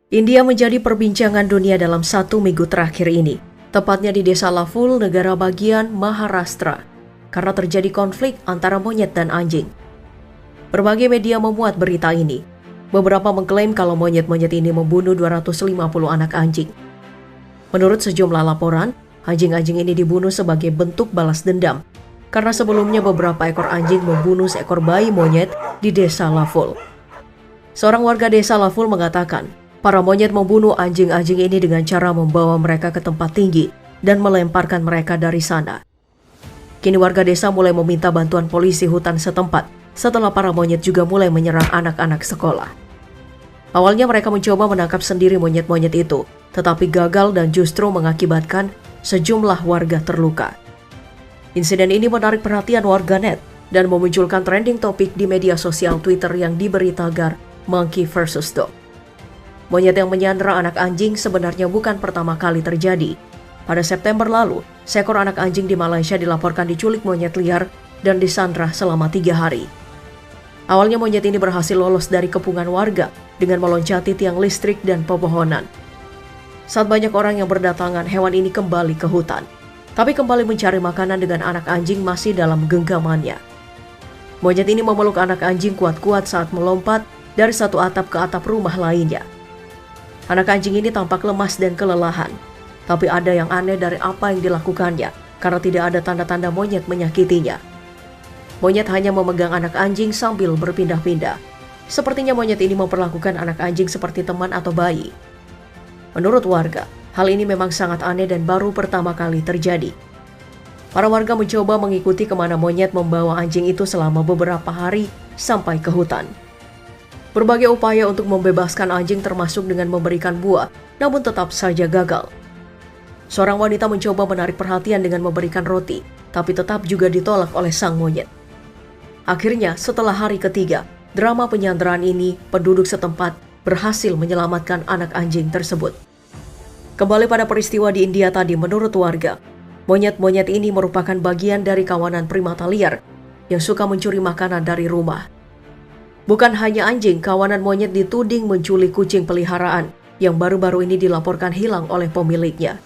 India menjadi perbincangan dunia dalam 1 minggu terakhir ini, tepatnya di desa Laful, negara bagian Maharashtra, karena terjadi konflik antara monyet dan anjing. Berbagai media memuat berita ini. Beberapa mengklaim kalau monyet-monyet ini membunuh 250 anak anjing. Menurut sejumlah laporan, anjing-anjing ini dibunuh sebagai bentuk balas dendam, karena sebelumnya beberapa ekor anjing membunuh seekor bayi monyet di desa Laful. Seorang warga desa Laful mengatakan, para monyet membunuh anjing-anjing ini dengan cara membawa mereka ke tempat tinggi dan melemparkan mereka dari sana. Kini warga desa mulai meminta bantuan polisi hutan setempat setelah para monyet juga mulai menyerang anak-anak sekolah. Awalnya mereka mencoba menangkap sendiri monyet-monyet itu, tetapi gagal dan justru mengakibatkan sejumlah warga terluka. Insiden ini menarik perhatian warganet dan memunculkan trending topik di media sosial Twitter yang diberi tagar Monkey vs Dog. Monyet yang menyandera anak anjing sebenarnya bukan pertama kali terjadi. Pada September lalu, seekor anak anjing di Malaysia dilaporkan diculik monyet liar dan disandra selama 3 hari. Awalnya monyet ini berhasil lolos dari kepungan warga dengan meloncati tiang listrik dan pepohonan. Saat banyak orang yang berdatangan, hewan ini kembali ke hutan, tapi kembali mencari makanan dengan anak anjing masih dalam genggamannya. Monyet ini memeluk anak anjing kuat-kuat saat melompat dari satu atap ke atap rumah lainnya. Anak anjing ini tampak lemas dan kelelahan, tapi ada yang aneh dari apa yang dilakukannya karena tidak ada tanda-tanda monyet menyakitinya. Monyet hanya memegang anak anjing sambil berpindah-pindah. Sepertinya monyet ini memperlakukan anak anjing seperti teman atau bayi. Menurut warga, hal ini memang sangat aneh dan baru pertama kali terjadi. Para warga mencoba mengikuti kemana monyet membawa anjing itu selama beberapa hari sampai ke hutan. Berbagai upaya untuk membebaskan anjing termasuk dengan memberikan buah, namun tetap saja gagal. Seorang wanita mencoba menarik perhatian dengan memberikan roti, tapi tetap juga ditolak oleh sang monyet. Akhirnya, setelah hari ketiga, drama penyanderaan ini, penduduk setempat berhasil menyelamatkan anak anjing tersebut. Kembali pada peristiwa di India tadi, menurut warga, monyet-monyet ini merupakan bagian dari kawanan primata liar yang suka mencuri makanan dari rumah. Bukan hanya anjing, kawanan monyet dituding menculik kucing peliharaan yang baru-baru ini dilaporkan hilang oleh pemiliknya.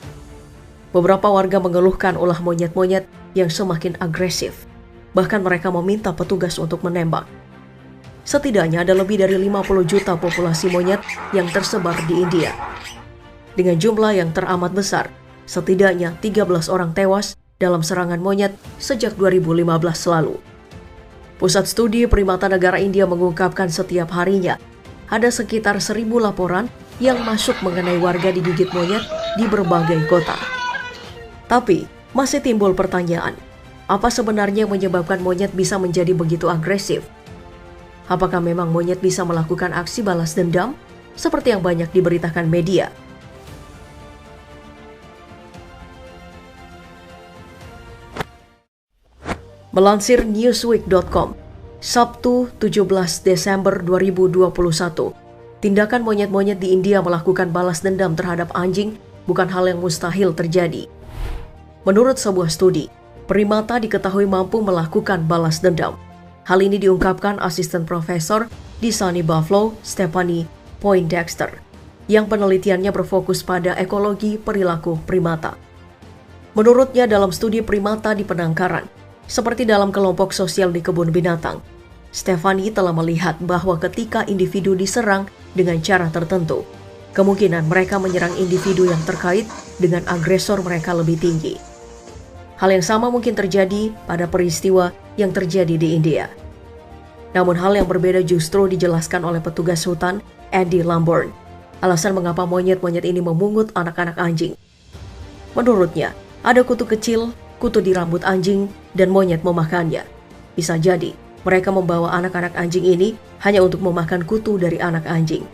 Beberapa warga mengeluhkan ulah monyet-monyet yang semakin agresif. Bahkan mereka meminta petugas untuk menembak. Setidaknya ada lebih dari 50 juta populasi monyet yang tersebar di India. Dengan jumlah yang teramat besar, setidaknya 13 orang tewas dalam serangan monyet sejak 2015 lalu. Pusat Studi Primata Negara India mengungkapkan setiap harinya ada sekitar 1.000 laporan yang masuk mengenai warga digigit monyet di berbagai kota. Tapi masih timbul pertanyaan, apa sebenarnya yang menyebabkan monyet bisa menjadi begitu agresif? Apakah memang monyet bisa melakukan aksi balas dendam seperti yang banyak diberitakan media? Melansir Newsweek.com, Sabtu 17 Desember 2021, tindakan monyet-monyet di India melakukan balas dendam terhadap anjing bukan hal yang mustahil terjadi. Menurut sebuah studi, primata diketahui mampu melakukan balas dendam. Hal ini diungkapkan asisten profesor di SUNY Buffalo, Stephanie Poindexter, yang penelitiannya berfokus pada ekologi perilaku primata. Menurutnya dalam studi primata di penangkaran, seperti dalam kelompok sosial di kebun binatang, Stephanie telah melihat bahwa ketika individu diserang dengan cara tertentu, kemungkinan mereka menyerang individu yang terkait dengan agresor mereka lebih tinggi. Hal yang sama mungkin terjadi pada peristiwa yang terjadi di India. Namun hal yang berbeda justru dijelaskan oleh petugas hutan Andy Lamborn. Alasan mengapa monyet-monyet ini memungut anak-anak anjing. Menurutnya, ada kutu kecil, kutu di rambut anjing, dan monyet memakannya. Bisa jadi, mereka membawa anak-anak anjing ini hanya untuk memakan kutu dari anak anjing.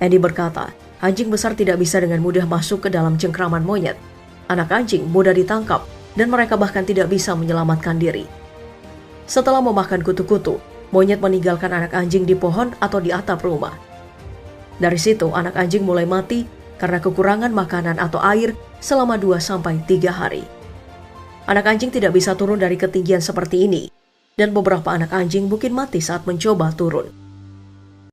Andy berkata, anjing besar tidak bisa dengan mudah masuk ke dalam cengkraman monyet. Anak anjing mudah ditangkap, dan mereka bahkan tidak bisa menyelamatkan diri. Setelah memakan kutu-kutu, monyet meninggalkan anak anjing di pohon atau di atap rumah. Dari situ, anak anjing mulai mati karena kekurangan makanan atau air selama 2-3 hari. Anak anjing tidak bisa turun dari ketinggian seperti ini, dan beberapa anak anjing mungkin mati saat mencoba turun.